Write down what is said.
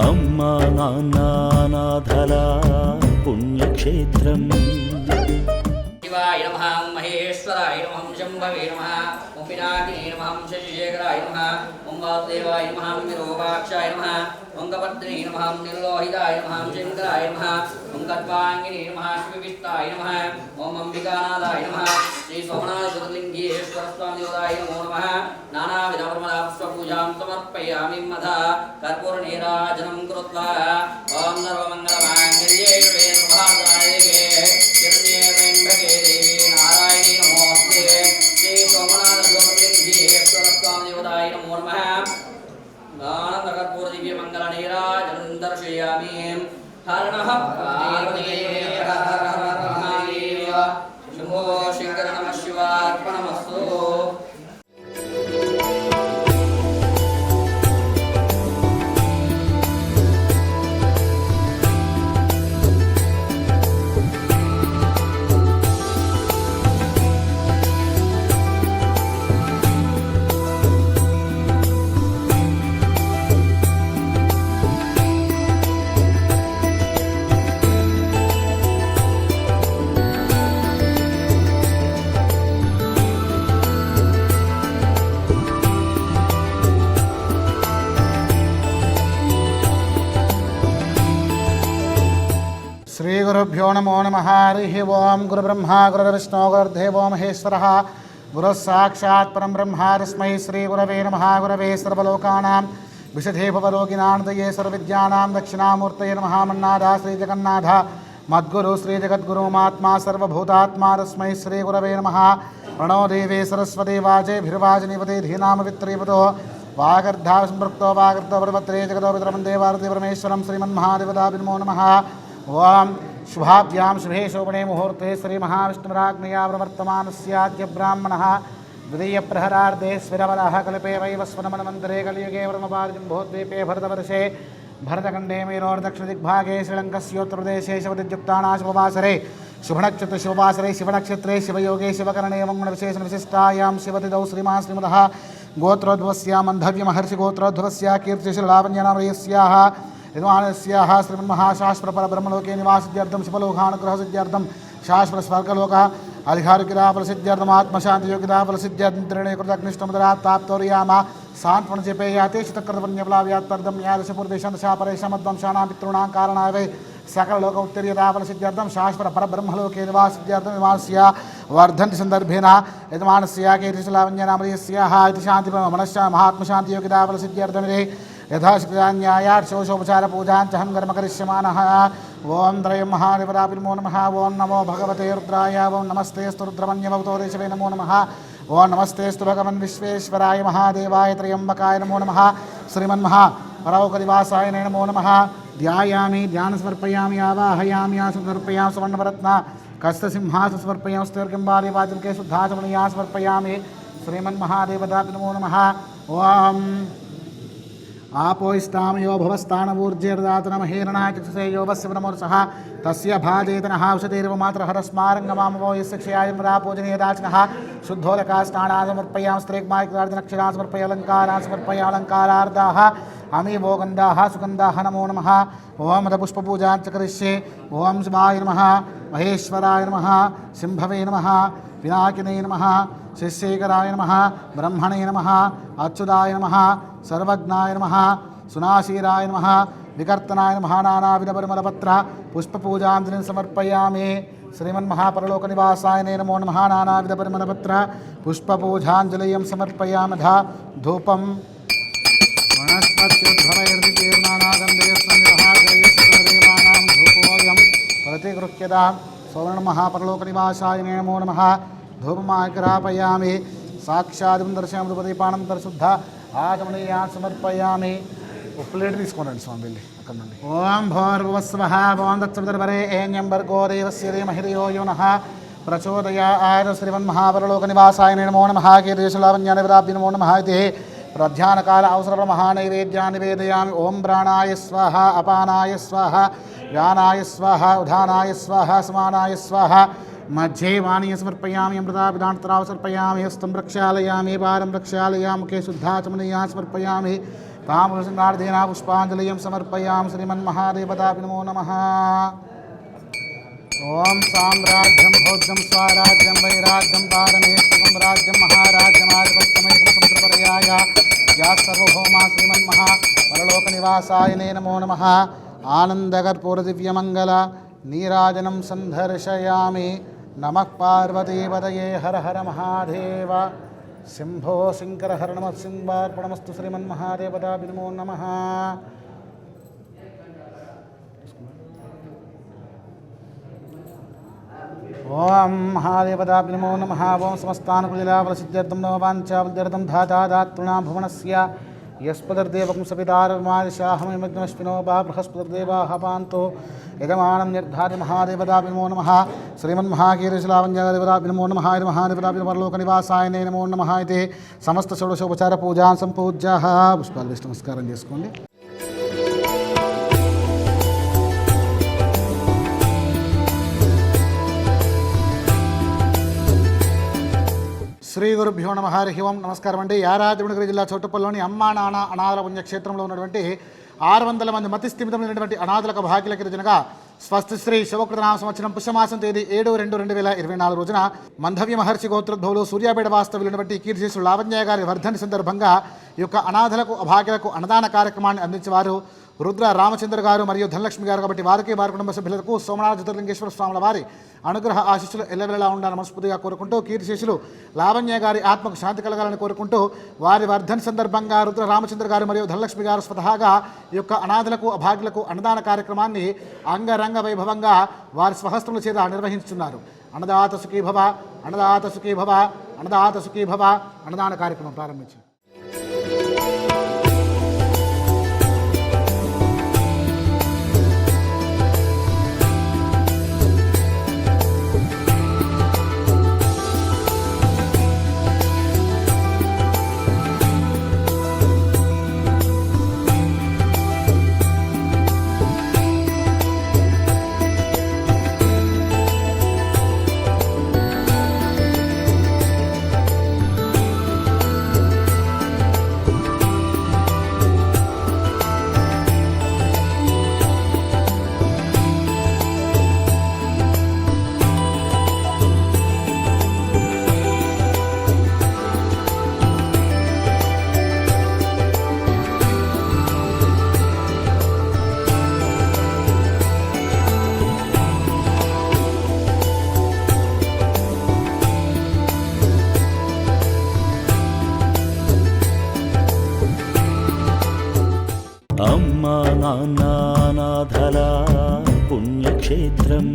అమ్మా నాన్న నాథల పుణ్యక్షేత్రం. శివాయ నమః, మహేశ్వరాయ నమః, శంభవే నమః, ఓం పినాకినే నమః, శశిశేఖరాయ నమః, ఓం వాసుదేవాయ నమః, విరూపాక్షాయ నమః, ఓం కపర్దినే నమః, నిర్లోహితాయ నమః, శంకరాయ నమః, ఓం కర్వాంగినే నమః, శివవిష్టాయ నమః, ఓం అంబికానాథాయ నమః, శ్రీ సోమనాథ జ్యోతిర్లింగేశ్వర స్వామి దేవతాయ నమో నమః. నానావిధ పుష్పపూజాం సమర్పయామి మద కర్పూర నీరాజనం కృత్వా ఓం సర్వమంగళమాంగళ్యే శివే సౌభాగ్యదాయకే శరణ్యే త్ర్యంబకే దేవి నారాయణీ నమోస్తుతే. శ్రీ సోమనాథ జ్యోతిర్లింగేశ్వర స్వామి దేవతాయ నమో నమః. ఆనంద కర్పూర దివ్య మంగళ నీరాజనం దర్శయామి. హరణః పార్వతీదేవ హర హర మహాదేవ శంభో శంకర నమః శివార్పణమస్తు. శ్రీ గురుభ్యో నమో నమః. హరి ఓం. గురు బ్రహ్మ గురుర్విష్ణు గురుర్దేవో మహేశ్వరః గురుః సాక్షాత్ పరం బ్రహ్మ తస్మై శ్రీ గురవే నమః. గురవే సర్వలోకానాం విశదే భవరోగిణానదయే సర్వవిద్యానాం దక్షిణామూర్తయే నమః. మన్నాథ శ్రీ జగన్నాథ మద్గురు శ్రీ జగద్గురుమాత్మా సర్వభూతాత్మా తస్మై శ్రీ గురవే నమః. ప్రణో దేవే సరస్వతి వాజేభిర్వాజనిపతే ధీనామవిత్రీపతో వాగర్ధా సంపృక్తో వాగర్తో పర్వత్రే జగదో పితరమందే వారతి పరమేశ్వరం శ్రీమన్మహాదేవతాభిర్మో నమః. ఓం శుభాభ్యాం శుభే శోభనే ముహూర్తే శ్రీ మహావిష్ణురాజ్ఞయా ప్రవర్తమానస్యాద్య బ్రాహ్మణः ద్వితీయ ప్రహరార్ధే స్విరవరः కల్పే వైవస్వనమన్వంతరే కలియుగే వర్మపార్జంభోద్వీపే భరతవర్షే భరతఖण्डे मेरोर्दक्षिणदिग्भागे श्रीलङ्कस्योत्तरप्रदेशे शिवतिर्युक्तानाशुभवासरे शुभनक्षत्र शुभवासरे शिवनक्षत्रे शिवयोगे शिवकरणे मंगलविशेषविशिष्टायां शिवतिथौ श्रीमान् श्रीमदः गोत्रोद्भवस्य मन्धव्यमहर्षि गोत्रोद्भवस्य कीर्तिशलावण्यनामयस्याः यजमानस्याः श्रीमन्महाशाश्वतपरब्रह्मलोके निवासित्यर्थं शिवलोकानुग्रहसिद्ध्यर्थं शाश्वतस्वर्गलोकः अधिकारिकिराफलसिद्ध्यर्थम् आत्मशान्तियोगिताफलसिद्ध्यर्थं त्रिणीकृतग्निष्टमुदरात् प्राप्तोर्याम सान्त्वनजपेयाते शितकृतपुण्यफलाव्यात्तर्दं न्यायदशपूर्वेशन्दशापरेशमद्वंशानां पितॄणां कारणाय वै सकललोक उत्तरीयताफलसिद्ध्यर्थं शाश्वतपरब्रह्मलोके निवासित्यर्थं विमानस्य वर्धन्ति सन्दर्भेन यजमानस्य कीर्तिशलावण्यनामधेयस्याः इति शान्तिमनश्च महात्मशान्तियोगिताफलसिद्ध्यर्थमिति यथाशोपचारपूजाञ्चहं कर्म करिष्यमानः. ओं त्रयं महादेवताभिर्मो नमः. ओं नमो भगवते रुद्राय. ओं नमस्तेस्तु रुद्रमन्यभवतो देशवे नमो नमः. ओं नमस्तेस्तु भगवन् विश्वेश्वराय महादेवाय त्र्यम्बकाय नमो नमः. श्रीमन्महापरौकनिवासाय नमो नमः. ध्यायामि ध्यानसमर्पयामि आवाहयामि समर्पयामि सुवर्णरत्न कस्तसिंहासनं समर्पयामि स्तर्गम्बादेवाचलके शुद्धाचमनीया समर्पयामि. श्रीमन्महादेवताभ्यो नमो नमः. ओं आपोस्तामयो भवस्तानवूर्जेर्दातनमहेरणाय चक्षुषे योगस्य नमोर्सः तस्य भाजेतनः औषधेर्वमात्रहरस्मारङ्गमामवो यस्य क्षयायं रापूजनीयदाचनः शुद्धोदकास्नानां समर्पयामि स्त्रेक्मायिकार्जनक्षरां समर्पयामि अलङ्कारान् समर्पयामि अलङ्कारार्धाः अमीवो गन्धाः सुगन्धाः नमो नमः. ओं पुष्पपूजां च करिष्ये. ओं शिवाय नमः. महेश्वराय नमः. शम्भवे नमः. पिनाकिने नमः. शिष्येकराय नमः. ब्रह्मणे नमः. अच्युताय नमः. सर्वज्ञाय नमः. सुनाशीराय नमः. विकर्तनाय नमः. नानाविधपरिमलपत्र पुष्पपूजाञ्जलिं समर्पयामि. श्रीमन्महापरलोकनिवासाय नमो नमः. नानाविधपरिमलपत्र पुष्पपूजाञ्जलिं समर्पयामि. धूपं वनस्पत्युद्भवैर्दितीर्णानागन्धेयस्सन्निधाग्रयस्सर्वदेवानां धूपोऽयं प्रतिगृह्यतां. सौवर्णमहापरलोकनिवासाय नमो नमः. धूपमाग्रापयामि. साक्षादिं दर्शयामि. धूपदीपानं दर्शुद्ध आचमनीयान् समर्पयामि. प्लेट తీసుకోండి స్వామి వెళ్ళి అక్కడ నుండి. ఓం భోర్భువస్వః ఓం తత్సవితుర్వరే ఏన్యంబర్గో దేవస్య ధీమహిధియో యో నః ప్రచోదయాత్. శ్రీమన్మహాపరలోకనివాసాయ నమో నమः. కీర్తిశలావణ్యనివరాభ్య నమో నమः. ఇది ప్రధ్యానకాల అవసరమహానైవేద్యాన్ని నివేదయామి. ఓం ప్రాణాయ స్వాహ అపానాయ స్వాహ వ్యానాయ స్వాహ ఉదానాయ స్వాహ సమానాయ స్వాహ. मध्ये वाणी समर्पयामि. अमृतापिदान्तराव समर्पयामि. हस्तं प्रक्षालयामि. पारं प्रक्षालयामि. मुखे शुद्धाचमनीया समर्पयामि. ताम्रसिंहार्धेन पुष्पाञ्जलिं समर्पयामि श्रीमन्महादेवताभ्यो नमो नमः। ओम साम्राज्यं भोज्यं स्वाराज्यं वैराज्यं पारमेष्ठिकं राज्यं महाराज्यमाधिपत्यमैकं समुद्रपर्याय या सर्वभौमा श्रीमन्महा परलोकनिवासाय नमो नमः। आनन्दकर्पूरदिव्यमङ्गल नीराजनं सन्दर्शयामि। नमः पार्वतीपतये हर हर महादेव शंभो शंकर हर नमः शिवार्पणमस्तु श्रीमन्महादेवताभ्यो नमो नमः। ओम महादेवताभ्यो नमो नमः। ओम समस्तानुकूलसिद्ध्यर्थं नववाञ्छावद्यर्थं धातादातॄणां भुवनस्य यस्पतिर्देवकं सवितारमादिशाहमयमग्नमश्विनो वा बृहस्पतिर्देवाः पान्तु यजमानं निर्धार्य महादेवताभ्यो नमो नमः। श्रीमन्महाकीर्तिलावण्यदेवताभ्यो नमो नमः। महादेवताभ्यो परलोकनिवासाय नमो नमः इति समस्त षोडशोपचार पूजां संपूज्य पुष्पाలు వేసి నమస్కారం చేసుకోండి। శ్రీ గురుభ్యో నమః। హరి ఓం నమస్కారం అండి। యాదాద్రి జిల్లా చౌటుప్పల్లోని అమ్మా నాన్న అనాథల పుణ్యక్షేత్రంలో ఉన్నటువంటి 600 మంది మతిస్థిమితమైనటువంటి అనాథులకు భాగ్యులకి రుజునగా స్వస్తి శ్రీ శివకృతనామ సంవత్సరం పుష్యమాసం తేదీ 7/2/2024 రోజున మంధవ్య మహర్షి గోత్రోద్భవులు సూర్యాపేట వాస్తవ్యులైనటువంటి కీర్తిశేషులు లావణ్య గారి వర్ధని సందర్భంగా ఈ యొక్క అనాథలకు అభాగ్యులకు అన్నదాన కార్యక్రమాన్ని అందించేవారు రుద్ర రామచంద్ర గారు మరియు ధనలక్ష్మి గారు కాబట్టి వారికి వారి కుటుంబ సభ్యులకు సోమనాథ జ్యోతిర్లింగేశ్వర స్వాముల వారి అనుగ్రహ ఆశీస్సులు ఎల్లవెల్లలా ఉండాలని మనస్ఫూర్తిగా కోరుకుంటూ కీర్తిశేషులు లావణ్య గారి ఆత్మకు శాంతి కలగాలని కోరుకుంటూ వారి వర్ధన్ సందర్భంగా రుద్ర రామచంద్ర గారు మరియు ధనలక్ష్మి గారు స్వతహాగా ఈ యొక్క అనాథలకు అభాగ్యులకు అన్నదాన కార్యక్రమాన్ని అంగరంగ వైభవంగా వారి స్వహస్తముల చేత నిర్వహిస్తున్నారు। అన్నదాత సుఖీ భవ, అన్నదాత సుఖీ భవ, అన్నదాత సుఖీ భవ అన్నదాన కార్యక్రమం ప్రారంభించారు। అమ్మా నాన్న అనాథల పుణ్యక్షేత్రం